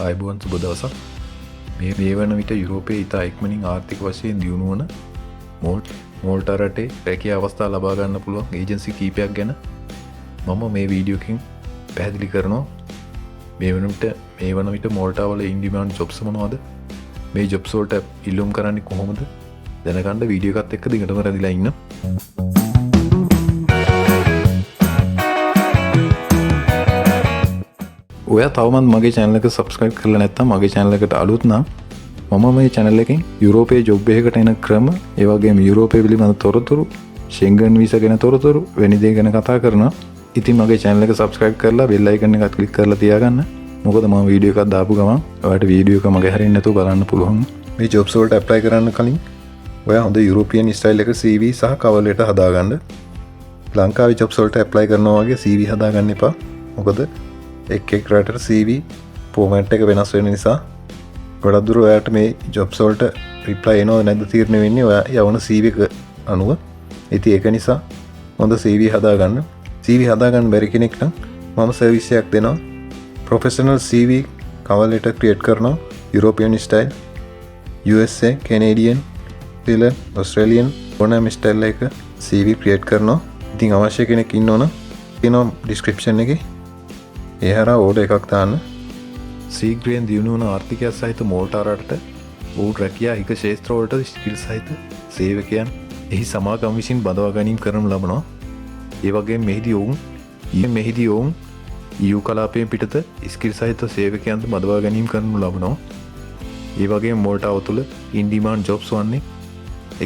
ආයුබෝවන් සුබ දවසක්. මේ වන විට යුරෝපයේ ඉතා ඉක්මනින් ආර්ථික වශයෙන් දියුණු වන මෝල්ටා රටේ රැකියා අවස්ථා ලබා ගන්න පුළුවන් ඒජන්සි කීපයක් ගැන මම මේ වීඩියෝකින් පැහැදිලි කරනවා. මේ වන විට මෝල්ටා වල ඉන් ඩිමාන්ඩ් ජොබ්ස් මොනවද? මේ ජොබ්ස් වලට ඉල්ලුම් කරන්නේ කොහොමද? දැනගන්න වීඩියෝ එකත් එක්ක දිගටම රැඳිලා ඉන්න. ඔයා තවමත් මගේ channel එක subscribe කරලා නැත්නම් මගේ channel එකට අලුත් නම් මම මේ channel එකෙන් යුරෝපයේ job එකකට එන ක්‍රම, ඒ වගේම යුරෝපයේ පිළිබඳ තොරතුරු, Schengen visa ගැන තොරතුරු, වෙන දේ ගැන කතා කරනවා. ඉතින් මගේ channel එක subscribe කරලා bell icon එකත් click කරලා තියාගන්න. මොකද මම වීඩියෝ එකක් දාපු ගමන් ඔයාලට වීඩියෝ එක මගේ හරින්න නැතුව බලන්න පුළුවන්. මේ jobs වලට apply කරන්න කලින් ඔයා හොඳ European style එක CV සහ cover letter හදාගන්න. ලංකාවේ jobs වලට apply කරනවා වගේ CV හදාගන්න එපා. මොකද එක් රටට CV ෆෝමැට් එක වෙනස් වෙන නිසා ගොඩක් දුර ඔයාට මේ ජොබ්ස් වලට රිප්ලයි එනවද නැද්ද තීරණය වෙන්නේ ඔයා යවන CV එක අනුව. ඉතින් ඒක නිසා හොඳ CV හදාගන්න. CV හදාගන්න බැරි කෙනෙක් නම් මම සර්විස් එකක් දෙනවා. Professional CV cover letter create කරනවා. European style, USA, Canadian, Finland, Australian ඕනෑම style එක CV create කරනවා. ඉතින් අවශ්‍ය කෙනෙක් ඉන්නවනම් තියෙනවා description එකේ ඒ හරහා ඕඩර් එකක් දාන්න. සීග්‍රයෙන් දියුණු වන ආර්ථිකය සහිත මෝල්ටා රටට ඔවුන් රැකියා හික ක්ෂේත්‍රවලට ස්කිල් සහිත සේවකයන් එහි සමාගම් විසින් බඳවා ගැනීම කරනු ලබනවා. ඒ වගේම මෙහිදී ඔවුන් EU කලාපයෙන් පිටත ස්කිල් සහිත සේවකයන්ට බඳවා ගැනීම කරනු ලබනවා. ඒ වගේම මෝල්ටාව තුළ ඉන් ඩිමාන්ඩ් ජොබ්ස් වන්නේ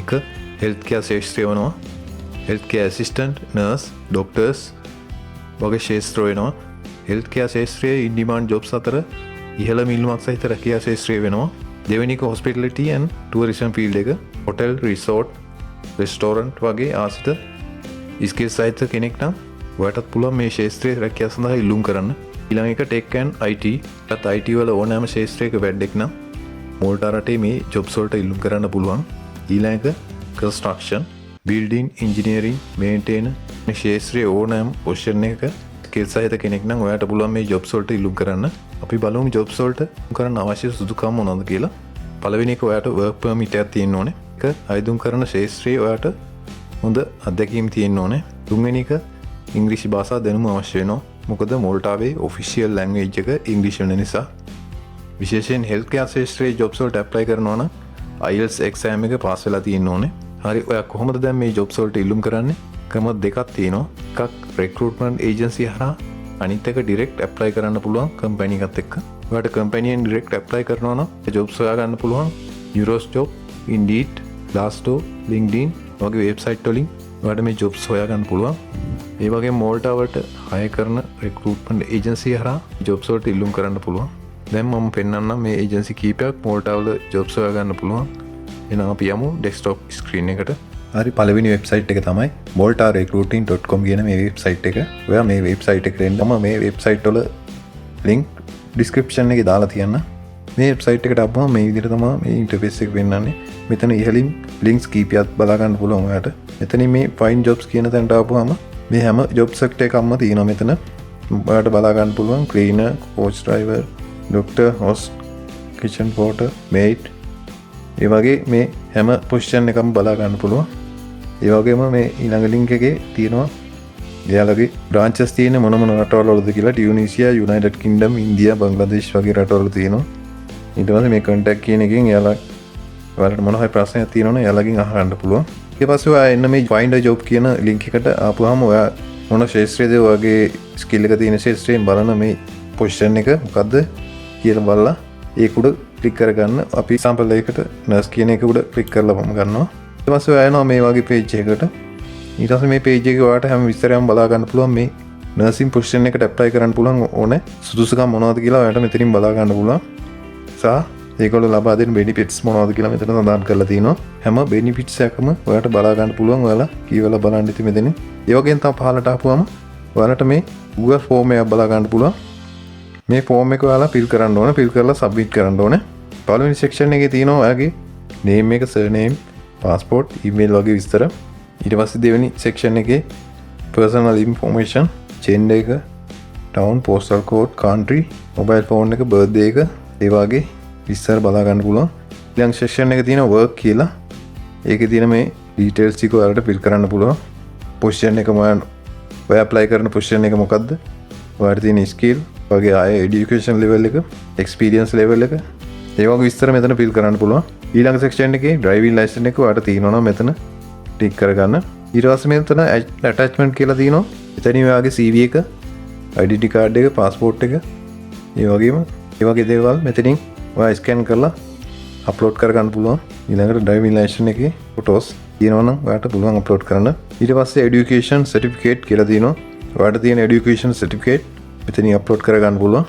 එක හෙල්ත් කෙයාර් ක්ෂේත්‍රය වෙනවා. Health care assistant, nurse, doctors වගේ ක්ෂේත්‍ර වෙනවා. හෙල්ත් කෙයාර් ක්ෂේත්‍රයේ ඉන් ඩිමාන්ඩ් ජොබ්ස් අතර ඉහළ මිල්ලුමක් සහිත රැකියා ක්ෂේත්‍රය වෙනවා. දෙවෙනි එක හොස්පිටැලිටි ඇන්ඩ් ටුවරිසම් ෆීල්ඩ් එක, හොටෙල්, රිසෝට්, රෙස්ටෝරන්ට් වගේ ආසිත ස්කිල් සහිත කෙනෙක් නම් ඔයාටත් පුළුවන් මේ ක්ෂේත්‍රයේ රැකියාව සඳහා ඉල්ලුම් කරන්න. ඊළඟ එක ටෙක් ඇන්ඩ් IT. IT වල ඕනෑම ක්ෂේත්‍රයක වැඩෙක් නම් මෝල්ටා රටේ මේ ජොබ්ස් වලට ඉල්ලුම් කරන්න පුළුවන්. ඊළඟ එක කන්ස්ට්‍රක්ෂන්, බිල්ඩින්, ඉන්ජිනියරින්, මේන්ටේන් මේ ක්ෂේත්‍රයේ ඕනෑම පොසිෂන් එකක ස්කිල් සහිත කෙනෙක් නම් ඔයාට පුළුවන් මේ ජොබ්ස් වලට ඉල්ලුම් කරන්න. අපි බලමු ජොබ්ස් වලට කරන්න අවශ්‍ය සුදුකම් මොනවද කියලා. පළවෙනි එක ඔයාට work permit එකක් තියෙන්න ඕනේ. ඒක අයදුම් කරන ක්ෂේත්‍රයේ ඔයාට හොඳ අත්දැකීම් තියෙන්න ඕනේ. තුන්වෙනි එක ඉංග්‍රීසි භාෂා දැනුම අවශ්‍ය වෙනවා. මොකද මෝල්ටාවේ official language එක ඉංග්‍රීසි වෙන නිසා. විශේෂයෙන් health care ක්ෂේත්‍රයේ ජොබ්ස් වලට apply කරනවා නම් IELTS exam එක පාස් වෙලා තියෙන්න ඕනේ. හරි, ඔයා කොහොමද දැන් මේ ජොබ්ස් වලට ඉල්ලුම් කරන්නේ? ක්‍රම දෙකක් තියෙනවා. එකක් recruitment agency හරහා, අනිත් එක direct apply කරන්න පුළුවන් කම්පැනි එකත් එක්ක. ඔයාලට කම්පැනියෙන් direct apply කරනවා නම් ජොබ්ස් හොයා ගන්න පුළුවන් Eurosjob, Indeed, Glassdoor, LinkedIn වගේ වෙබ්සයිට් වලින් ඔයාලට මේ ජොබ්ස් හොයා ගන්න පුළුවන්. ඒ වගේම මෝල්ටා වලට hire කරන recruitment agency හරහා ජොබ්ස් වලට ඉල්ලුම් කරන්න පුළුවන්. දැන් මම පෙන්නන්නම් මේ agency කීපයක් මෝල්ටා වල ජොබ්ස් හොයා ගන්න පුළුවන්. එහෙනම් අපි යමු desktop screen එකට. හරි, පළවෙනි වෙබ්සයිට් එක තමයි moltarecruiting.com කියන මේ වෙබ්සයිට් එක. ඔයා මේ වෙබ්සයිට් එකට එන්න මේ වෙබ්සයිට් වල link description එකේ දාලා තියන්න. මේ වෙබ්සයිට් එකට ආවම මේ විදිහට තමයි මේ ඉන්ටර්ෆේස් එක වෙන්නන්නේ. මෙතන ඉහළින් links කීපයක් බලා ගන්න පුළුවන් ඔයාට. මෙතනින් මේ find jobs කියන තැනට ආවම මේ හැම job sector එකක්ම තියෙනවා මෙතන. ඔයාට බලා ගන්න පුළුවන් cleaner, coach driver, doctor, host, kitchen porter, maid. ඒ වගේ මේ හැම position එකක්ම බලා ගන්න පුළුවන්. ඒ වගේම මේ ඊළඟ link එකේ තියෙනවා එයාලගේ branches තියෙන මොන රටවල වලද කියලා. ටියුනීසියා, United Kingdom, India, Bangladesh වගේ රටවල තියෙනවා. ඊට පස්සේ මේ contact කියන එකෙන් ඔයාලට මොන හරි ප්‍රශ්නයක් තියෙනවනම් එයාලගෙන් අහන්න පුළුවන්. ඊට පස්සේ ඔයා එන්න මේ find a job කියන link එකට ආපුවාම ඔයා මොන ක්ෂේත්‍රයේද ඔයාගේ skill එක තියෙන ක්ෂේත්‍රයෙන් බලන මේ position එක මොකද්ද කියලා බලලා ඒක උඩ ක්ලික් කරගන්න. අපි example එකකට nurse කියන එක උඩ ක්ලික් කරලා ගන්නවා. ඊට පස්සේ ඔයා එනවා මේ වගේ page එකකට. ඊට පස්සේ මේ page එකේ ඔයාට හැම විස්තරයක්ම බලා ගන්න පුළුවන්. මේ nursing position එකට apply කරන්න පුළුවන් ඕනේ සුදුසුකම් මොනවද කියලා ඔයාට මෙතනින් බලා ගන්න පුළුවන්. සහ ඒගොල්ලෝ ලබා දෙන benefits මොනවද කියලා මෙතන සඳහන් කරලා තියෙනවා. හැම benefits එකම ඔයාට බලා ගන්න පුළුවන්. ඔයාලා කීවලා බලන්න ඉතින් මෙතන. ඒ වගේම තමයි පහලට ආපුවම ඔයාලට මේ Google form එකක් බලා ගන්න පුළුවන්. මේ form එක ඔයාලා fill කරන්න ඕනේ. fill කරලා submit කරන්න ඕනේ. පළවෙනි section එකේ තියෙනවා ඔයාගේ name එක, surname, passport, email වගේ විස්තර. ඊට පස්සේ දෙවෙනි section එකේ personal information, gender එක, town, postal code, country, mobile phone එක, birthday එක, ඒ වගේ විස්තර බලා ගන්න පුළුවන්. ඊළඟ සෙක්ෂන් එකේ තියෙන work කියලා. ඒකේ තියෙන මේ details ටික ඔයාලට fill කරන්න පුළුවන්. position එක ඔයා apply කරන position එක මොකද්ද? ඔයාලට තියෙන skill වගේ ආයේ education level එක, experience level එක ඒ වගේ විස්තර මෙතන fill කරන්න පුළුවන්. ඊළඟ section එකේ driving license එක ඔයාලට තියෙනවා නම් මෙතන ටික් කරගන්න. ඊට පස්සේ මෙතන attachment කියලා තියෙනවා. එතනින් ඔයාගේ CV එක, identity card එක, passport එක, ඒ වගේ දේවල් මෙතනින් ඔයා scan කරලා upload කරගන්න පුළුවන්. ඊළඟට driving license එකේ photos තියෙනවා නම් ඔයාලට පුළුවන් upload කරන්න. ඊට පස්සේ education certificate කියලා තියෙනවා. ඔයාලට තියෙන education certificate මෙතනින් upload කරගන්න පුළුවන්.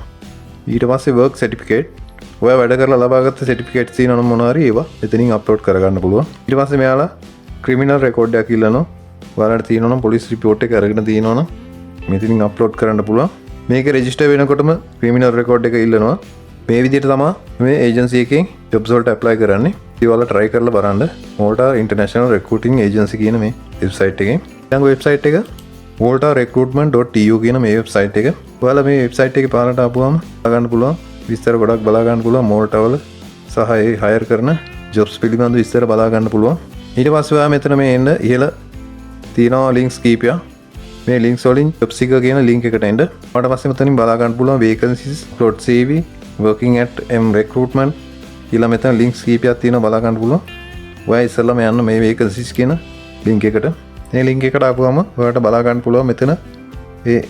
ඊට පස්සේ work certificate ඔයා වැඩ කරලා ලබාගත්ත certificate තියෙනවා නම් මොනවා හරි ඒවා මෙතනින් upload කරගන්න පුළුවන්. ඊට පස්සේ මෙයාලා criminal record එකක් ඉල්ලනවා. ඔයාලට තියෙනවා නම් police report එක අරගෙන තියෙනවා නම් මෙතනින් upload කරන්න පුළුවන්. මේක register වෙනකොටම criminal record එක ඉල්ලනවා. මේ විදිහට තමයි මේ agency එකෙන් jobs වලට apply කරන්නේ. ඒ වල try කරලා බලන්න. Malta International Recruiting Agency කියන මේ website එකෙන්. ඊළඟ website එක maltarecruitment.eu කියන මේ website එක. ඔයාලා මේ website එකේ පාරට ආපුවම බලා ගන්න පුළුවන්. විස්තර ගොඩක් බලා ගන්න පුළුවන් Malta වල සහ ඒ hire කරන jobs පිළිබඳ විස්තර බලා ගන්න පුළුවන්. ඊට පස්සේ ඔයා මෙතන මේ එන්න ඉහළ තියෙනවා links කීපයක්. මේ links වලින් jobs එක කියන link එකට එන්න. ඊට පස්සේ මෙතනින් බලා ගන්න පුළුවන් vacancies.cv working at recruitment කියලා මෙතන links කීපයක් තියෙනවා බලා ගන්න පුළුවන්. ඔයා ඉස්සෙල්ලාම යන්න මේ vacancies කියන link එකට. මේ link එකට ආපුවම ඔයාලට බලා ගන්න පුළුවන් මෙතන ඒ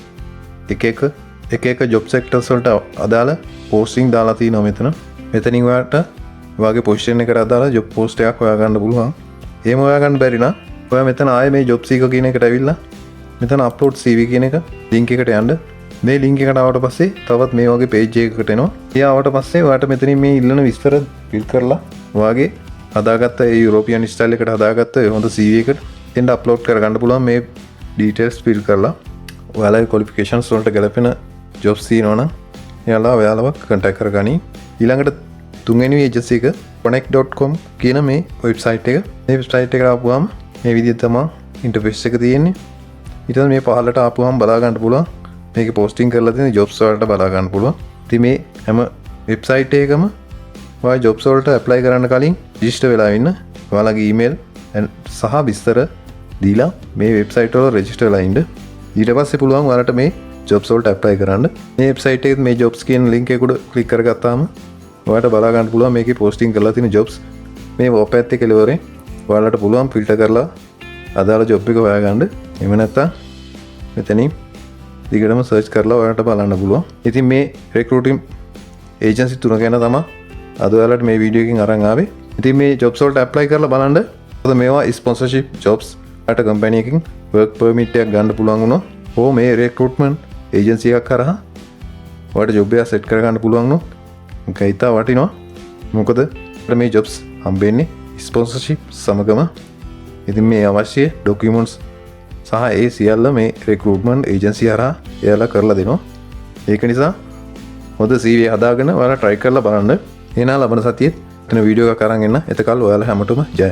එක එක job sectors වලට අදාළ posting දාලා තියෙනවා මෙතන. මෙතනින් ඔයාලට ඔයාගේ position එකට අදාළ job post එකක් හොයා ගන්න පුළුවන්. එහෙම හොයා ගන්න බැරි නම් ඔයා මෙතන ආයේ මේ job seeker කියන එකට ඇවිල්ලා මෙතන upload CV කියන එක link එකට යන්න. මේ link එකට ආවට පස්සේ තවත් මේ වගේ page එකකට එනවා. ඒ ආවට පස්සේ ඔයාලට මෙතනින් මේ ඉල්ලන විස්තර fill කරලා ඔයාගේ හදාගත්ත ඒ European style එකට හදාගත්ත හොඳ CV එකට එන්න upload කරගන්න පුළුවන්. මේ details fill කරලා ඔයාලගේ qualifications වලට ගැලපෙන jobs තියෙනවා නම් එයාලා ඔයාලව contact කරගනි. ඊළඟට තුන්වෙනි agency එක connect.com කියන මේ website එක. මේ website එකට ආපුවම මේ විදිහට තමයි interface එක තියෙන්නේ. ඊට පස්සේ මේ පහළට ආපුවම බලා ගන්න පුළුවන්. මේක posting කරලා තියෙන jobs වලට බලා ගන්න පුළුවන්. ඉතින් මේ හැම website එකකම ඔයා jobs වලට apply කරන්න කලින් register වෙලා ඉන්න. ඔයාලගේ email සහ විස්තර දීලා මේ website වල register වෙලා ඉන්න. ඊට පස්සේ පුළුවන් ඔයාලට මේ jobs වලට apply කරන්න. මේ website එකේ මේ jobs කියන link එක උඩ click කරගත්තාම ඔයාලට බලා ගන්න පුළුවන් මේකේ posting කරලා තියෙන jobs. මේ web path එක කෙලවරේ ඔයාලට පුළුවන් filter කරලා අදාළ job එක හොයාගන්න. එහෙම නැත්නම් මෙතනින් දිගටම search කරලා ඔයාලට බලන්න පුළුවන්. ඉතින් මේ recruiting agency තුන ගැන තමයි අද ඔයාලට මේ වීඩියෝ එකකින් අරන් ආවේ. ඉතින් මේ jobs වලට apply කරලා බලන්න. මොකද මේවා sponsorship jobs. අට company එකකින් work permit එකක් ගන්න පුළුවන් වුණා. ඕ මේ recruitment agency එකක් කරා ඔයාලට job එක set කරගන්න පුළුවන් නෝ. ඒක ඉතා වටිනවා. මොකද මේ jobs හම්බෙන්නේ sponsorship සමගම. ඉතින් මේ අවශ්‍ය documents සහ ඒ සියල්ල මේ recruitment agency හරහා එයාලා කරලා දෙනවා. ඒක නිසා හොඳ CV හදාගෙන ඔයාලා try කරලා බලන්න. එහෙනම් ලබන සතියේ එතන වීඩියෝ එකක් අරන් එන්න. එතකල් ඔයාලා හැමෝටම ජය.